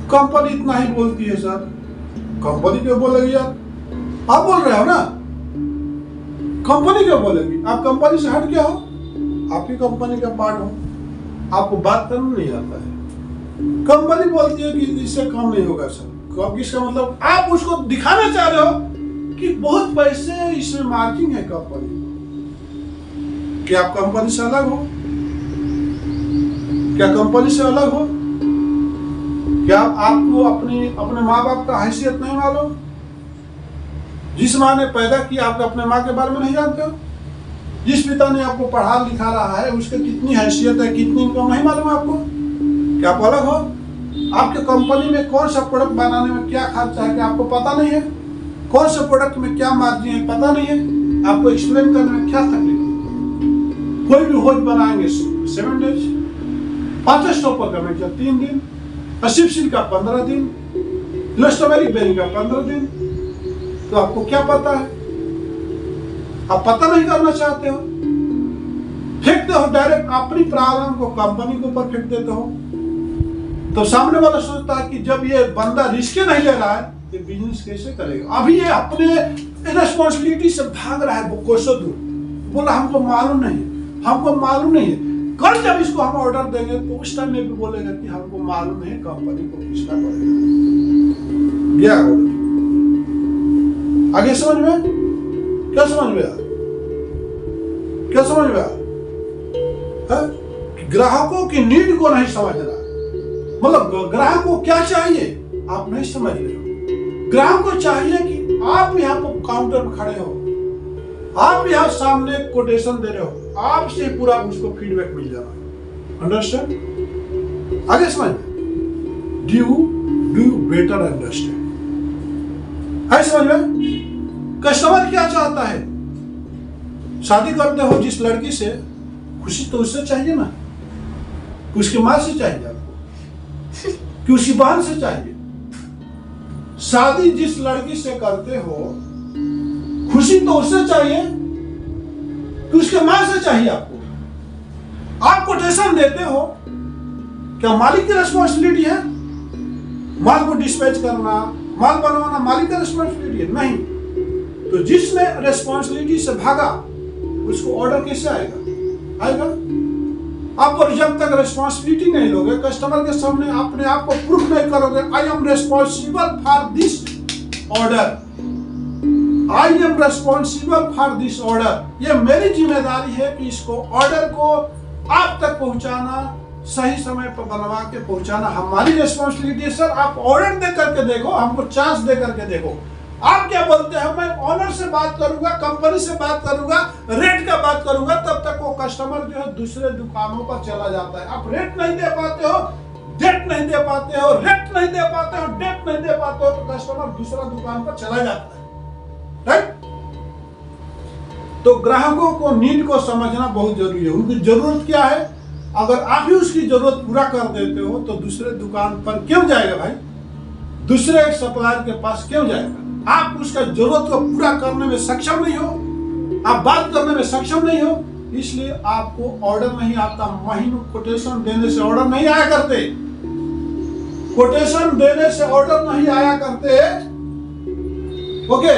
कंपनी इतना ही बोलती है सर। कंपनी क्यों बोलेगी यार? आप बोल रहे हो ना, कंपनी क्यों बोलेगी? आप कंपनी से हट के हो, आपकी कंपनी का पार्ट हो, आपको बात करना नहीं आता है। कंपनी बोलती है कि इससे कम नहीं होगा सर। इसका मतलब आप उसको दिखाना चाह रहे हो कि बहुत पैसे इसमें मार्जिन है कंपनी। क्या आप कंपनी से अलग हो? क्या कंपनी से अलग हो? क्या आपको अपने माँ बाप का हैसियत नहीं मालूम? जिस माँ ने पैदा किया, आप अपने माँ के बारे में नहीं जानते हो? जिस पिता ने आपको पढ़ा लिखा रहा है, उसके कितनी हैसियत है, कितनी इनकम नहीं मालूम आपको? क्या आप अलग हो? आपके कंपनी में कौन सा प्रोडक्ट बनाने में क्या खर्चा है, क्या आपको पता नहीं है? कौन से प्रोडक्ट में क्या मार्जिन है, पता नहीं है? आपको एक्सप्लेन करने में क्या तकलीफ है? कोई भी होज बनाएंगे 7 डेज, 5 स्टॉपर का मिर्चा 3 दिन, असिप्सिन का 15 दिन, इलास्टोमेरिक बेरिंग का 15 दिन। तो आपको क्या पता है? आप पता नहीं करना चाहते हो, फेंकते हो डायरेक्ट अपनी प्रॉब्लम को कंपनी के ऊपर फेंक देते हो। तो सामने वाला सोचता है कि जब ये बंदा रिस्क नहीं ले रहा है, ये बिजनेस कैसे करेगा? अभी ये अपने रिस्पॉन्सिबिलिटी से भाग रहा है, वो कोसों दूर। बोला हमको मालूम नहीं, हमको मालूम नहीं है। कल जब इसको हम ऑर्डर देंगे तो उस टाइम में भी बोलेगा कि हमको मालूम है, कंपनी को पूछना पड़ेगा। गया आगे समझ में? क्या समझ में? क्या समझ में? ग्राहकों की नीड को नहीं समझ रहा, मतलब ग्राहक को क्या चाहिए आप नहीं समझ रहे हो। ग्राहक को चाहिए कि आप यहाँ पर काउंटर पर खड़े हो, आप यहाँ सामने कोटेशन दे रहे हो, आपसे पूरा उसको फीडबैक मिल जाना। अंडरस्टैंड? आगे समझ? Do better understand. है समझ में? कस्टमर क्या चाहता है? शादी करते हो जिस लड़की से, खुशी तो उससे चाहिए ना, उसकी माँ से चाहिए आपको, कि उसकी बहन से चाहिए। शादी जिस लड़की से करते हो, खुशी तो उससे चाहिए कि उसके माँ से चाहिए आपको। आप कोटेशन देते हो, क्या मालिक की रिस्पॉन्सिबिलिटी है? माल को डिस्पैच करना, माल बनवाना मालिक का रिस्पॉन्सिबिलिटी है? नहीं। तो जिसने रिस्पॉन्सिबिलिटी से भागा, उसको ऑर्डर कैसे आएगा? आप जब तक रिस्पॉन्सिबिलिटी नहीं लोगे, कस्टमर के सामने अपने आप को प्रूफ नहीं करोगे, I am responsible for this order, I am responsible for this order, ये मेरी जिम्मेदारी है कि इसको ऑर्डर को आप तक पहुंचाना, सही समय पर बनवा के पहुंचाना हमारी रिस्पॉन्सिबिलिटी है। सर आप ऑर्डर दे करके देखो, हमको चांस दे करके देखो। आप क्या बोलते हैं? मैं ऑनर से बात करूंगा, कंपनी से बात करूंगा, रेट का बात करूंगा, तब तक वो कस्टमर जो है दूसरे दुकानों पर चला जाता है। आप रेट नहीं दे पाते हो, डेट नहीं दे पाते हो, रेट नहीं दे पाते हो, डेट नहीं दे पाते हो, तो कस्टमर दूसरा दुकान पर चला जाता है। राइट? तो ग्राहकों को नीड को समझना बहुत जरूरी है। उनकी जरूरत क्या है? अगर आप ही उसकी जरूरत पूरा कर देते हो तो दूसरे दुकान पर क्यों जाएगा भाई? दूसरे सप्लायर के पास क्यों जाएगा? आप उसका जरूरत को पूरा करने में सक्षम नहीं हो, आप बात करने में सक्षम नहीं हो, इसलिए आपको ऑर्डर नहीं आता। महीनों कोटेशन देने से ऑर्डर नहीं आया करते, कोटेशन देने से ऑर्डर नहीं आया करते, ओके?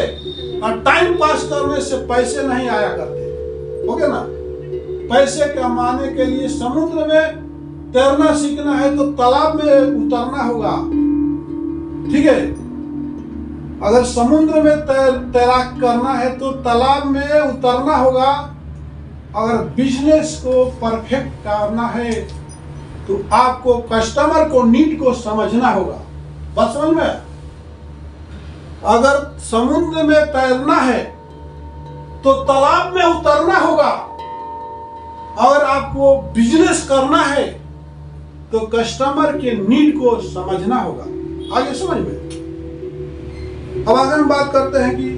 और टाइम पास करने से पैसे नहीं आया करते, ओके ना? पैसे कमाने के लिए समुद्र में तैरना सीखना है तो तालाब में उतरना होगा, ठीक है? अगर समुद्र में तैराक करना है तो तालाब में उतरना होगा। अगर बिजनेस को परफेक्ट करना है तो आपको कस्टमर को नीड को समझना होगा। बात समझ में? अगर समुद्र में तैरना है तो तालाब में उतरना होगा। अगर आपको बिजनेस करना है तो कस्टमर के नीड को समझना होगा। आगे समझ में? अब आगे हम बात करते हैं कि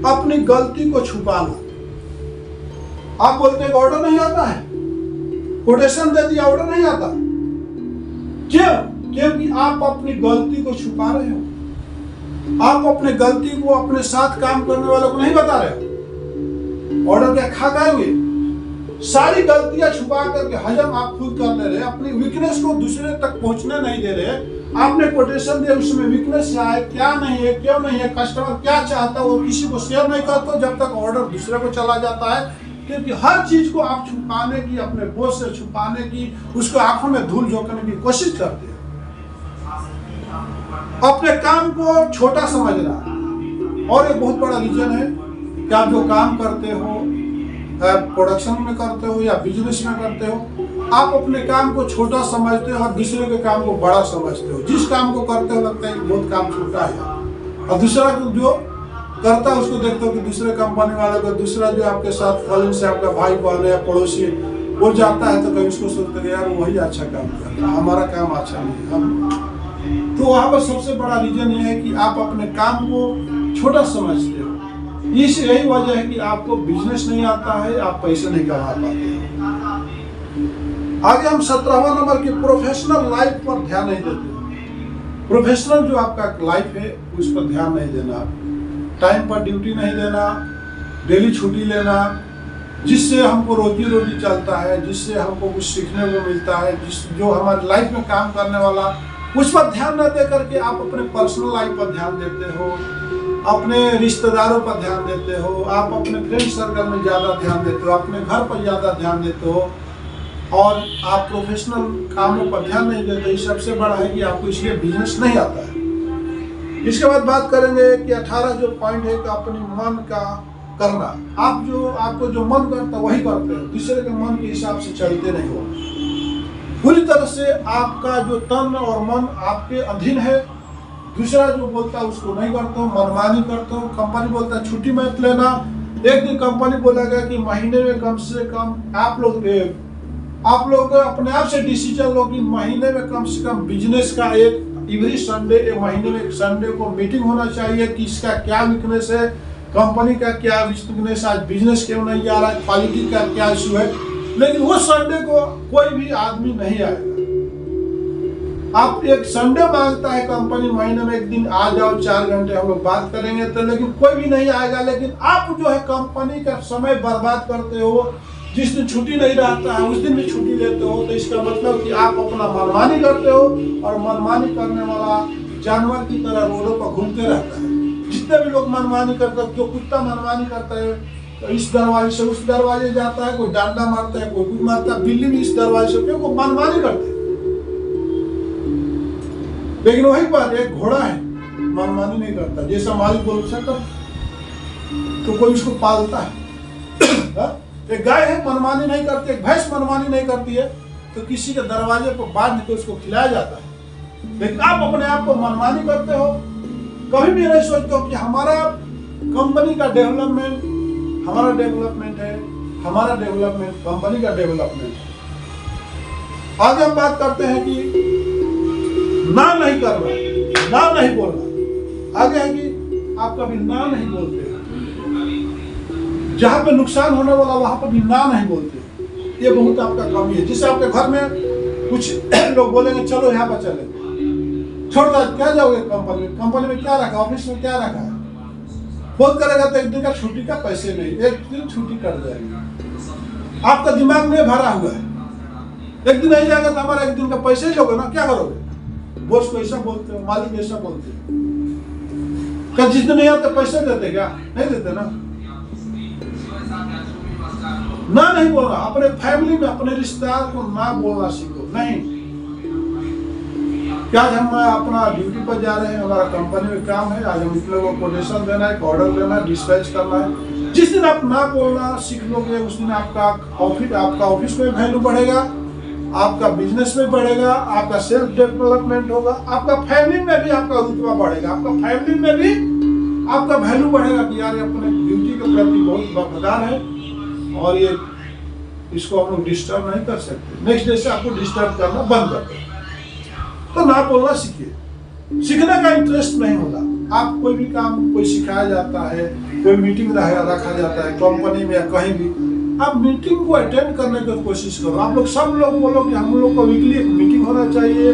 अपनी गलती को छुपाना। आप बोलते हैं ऑर्डर नहीं आता है, कोटेशन दे दिया, ऑर्डर नहीं आता। क्यों? क्योंकि आप अपनी गलती को छुपा रहे हो। आप अपने गलती को अपने साथ काम करने वालों को नहीं बता रहे। ऑर्डर क्या खा खाएंगे? सारी गलतियां छुपा करके हजम आप खुद कर ले रहे, अपनी वीकनेस को दूसरे तक पहुंचने नहीं दे रहे। आपने कोटेशन दिया, उसमें वीकनेस है क्या नहीं है, क्यों नहीं है, कस्टमर क्या चाहता है, वो किसी को शेयर नहीं करते जब तक ऑर्डर दूसरे को चला जाता है। क्योंकि हर चीज को आप छुपाने की, अपने बॉस से छुपाने की, उसको आंखों में धूल झोंकने की कोशिश करते हैं। अपने काम को छोटा समझना और एक बहुत बड़ा रीजन है कि आप जो काम करते हो, प्रोडक्शन में करते हो या बिजनेस में करते हो, आप अपने काम को छोटा समझते हो और दूसरे के काम को बड़ा समझते हो। जिस काम को करते हो लगता है कि बहुत काम छोटा है, और दूसरा जो करता है उसको देखते हो कि दूसरे कंपनी वाले को, दूसरा जो आपके साथ कॉलिंग से आपका भाई बहन या पड़ोसी वो जाता है तो कभी उसको सोचते हैं यार वही अच्छा काम करता है, हमारा काम अच्छा नहीं हम। तो वहाँ पर सबसे बड़ा रीजन ये है कि आप अपने काम को छोटा समझते हो। इस यही वजह है कि आपको बिजनेस नहीं आता है, आप पैसे नहीं कमा पाते। आगे हम 17वां नंबर की प्रोफेशनल लाइफ पर ध्यान नहीं देते। प्रोफेशनल जो आपका लाइफ है उस पर ध्यान नहीं देना, टाइम पर ड्यूटी नहीं देना, डेली छुट्टी लेना, जिससे हमको रोजी रोटी चलता है, जिससे हमको कुछ सीखने को मिलता है, जो हमारी लाइफ में काम करने वाला, उस पर ध्यान न दे करके आप अपने पर्सनल लाइफ पर ध्यान देते हो, अपने रिश्तेदारों पर ध्यान देते हो, आप अपने फ्रेंड सर्कल में ज़्यादा ध्यान देते हो, अपने घर पर ज़्यादा ध्यान देते हो और आप प्रोफेशनल कामों पर ध्यान नहीं देते। ये सबसे बड़ा है कि आपको इसलिए बिजनेस नहीं आता है। इसके बाद बात करेंगे कि 18 जो पॉइंट है कि अपने मन का करना। आपको जो मन करता है वही करते हो, दूसरे के मन के हिसाब से चलते नहीं हो। पूरी तरह से आपका जो तन और मन आपके अधीन है। दूसरा जो बोलता है उसको नहीं करते हो, मनमानी करते हो। कंपनी बोलता है छुट्टी मत लेना, एक दिन कंपनी बोलेगा कि महीने में कम से कम आप लोग अपने आप से डिसीजन लो कि महीने में कम से कम बिजनेस का एवरी संडे, एक महीने में एक संडे को मीटिंग होना चाहिए कि इसका क्या वीकनेस है, कंपनी का क्या वीकनेस, आज बिजनेस क्यों नहीं आ रहा है, क्वालिटी का क्या इशू है। लेकिन वो संडे को कोई भी आदमी नहीं आएगा। आप एक संडे मांगता है कंपनी, महीने में एक दिन आ जाओ, 4 घंटे हम लोग बात करेंगे, तो लेकिन कोई भी नहीं आएगा। लेकिन आप जो है कंपनी का समय बर्बाद करते हो, जिस दिन छुट्टी नहीं रहता है उस दिन भी छुट्टी लेते हो, तो इसका मतलब कि आप अपना मनमानी करते हो। और मनमानी करने वाला जानवर की तरह रोडों पर घूमते रहता है। जितने भी लोग मनमानी करते हैं, जो कुत्ता मनमानी करता है तो इस दरवाजे से उस दरवाजे जाता है, कोई डांडा मारता है, कोई कुछ मारता है, बिल्ली भी इस दरवाजे से, क्यों वो मनमानी करते हैं। लेकिन वही बात, एक घोड़ा है मनमानी नहीं करता, जैसा मालिक बोल सकता तो कोई उसको पालता है। एक गाय है मनमानी नहीं करती, एक भैंस मनमानी नहीं करती है, तो किसी के दरवाजे पर बांध के उसको खिलाया जाता है। लेकिन आप अपने आप को मनमानी करते हो, कभी भी नहीं सोचते हो कि हमारा कंपनी का डेवलपमेंट हमारा डेवलपमेंट है, हमारा डेवलपमेंट कंपनी का डेवलपमेंट है। आगे हम बात करते हैं कि ना नहीं करना, ना नहीं बोलना। आगे है कि आप कभी ना नहीं बोलते, जहां पे नुकसान होने वाला वहां पर भी ना नहीं बोलते। ये बहुत आपका कमी है। जैसे आपके घर में कुछ लोग बोलेंगे चलो यहाँ पर चले, छोड़ दो, क्या जाओगे कंपनी में क्या रखा, ऑफिस में क्या रखा है, फोन करेगा तो एक दिन का छुट्टी का पैसे नहीं, एक दिन छुट्टी कर जाएगी। आपका दिमाग में भरा हुआ है, एक दिन नहीं जाएगा तो हमारा एक दिन का पैसे ही लोगे ना, क्या करोगे। बॉस को ऐसा बोलते हो, मालिक ऐसा बोलते हो, क्या जिस दिन नहीं आते पैसे देते, क्या नहीं देते ना। ना नहीं बोलना, अपने फैमिली में अपने रिश्तेदार को ना बोलना सीखो। नहीं, क्या हम अपना ड्यूटी पर जा रहे हैं, हमारा कंपनी में काम है, आज हम इतने को कोटेशन देना है, ऑर्डर देना है, डिस्पैच करना है। जिस दिन आप ना बोलना सीख लोगे उस दिन आपका ऑफिस में वैल्यू बढ़ेगा, आपका बिजनेस में बढ़ेगा, आपका सेल्फ डेवलपमेंट होगा, आपका फैमिली में भी आपका रुतबा बढ़ेगा, आपका फैमिली में भी आपका वैल्यू बढ़ेगा कि यार अपने ड्यूटी के प्रति बहुत वफादार है और ये इसको हम लोग डिस्टर्ब नहीं कर सकते। नेक्स्ट डे से आपको डिस्टर्ब करना बंद कर दो। तो ना बोलना सीखिए। सीखने का इंटरेस्ट नहीं होता। आप कोई भी काम कोई सिखाया जाता है, कोई मीटिंग रखा जाता है कंपनी में या कहीं भी, आप मीटिंग को अटेंड करने की कोशिश करो। आप लोग सब लोग बोलो कि हम लोग को वीकली एक मीटिंग होना चाहिए,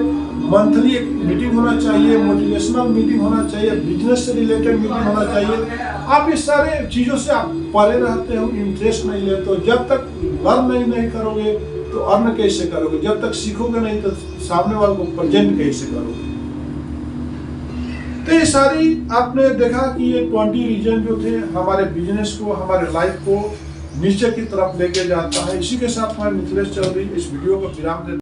मंथली एक मीटिंग होना चाहिए, मोटिवेशनल मीटिंग होना चाहिए, बिजनेस से रिलेटेड मीटिंग होना चाहिए। आप इस सारे चीज़ों से आप परे रहते हो, इंटरेस्ट नहीं लेते हो। जब तक लर्न नहीं करोगे तो अर्न कैसे करोगे? जब तक सीखोगे नहीं तो सामने वाले को प्रेजेंट कैसे करोगे? तो ये सारी आपने देखा कि ये 20 रीजन जो थे हमारे बिजनेस को, हमारे लाइफ को नीचे की तरफ लेके जाता है। इसी के साथ हमारे मिथिलेश चौधरी इस वीडियो को विराम देते हैं।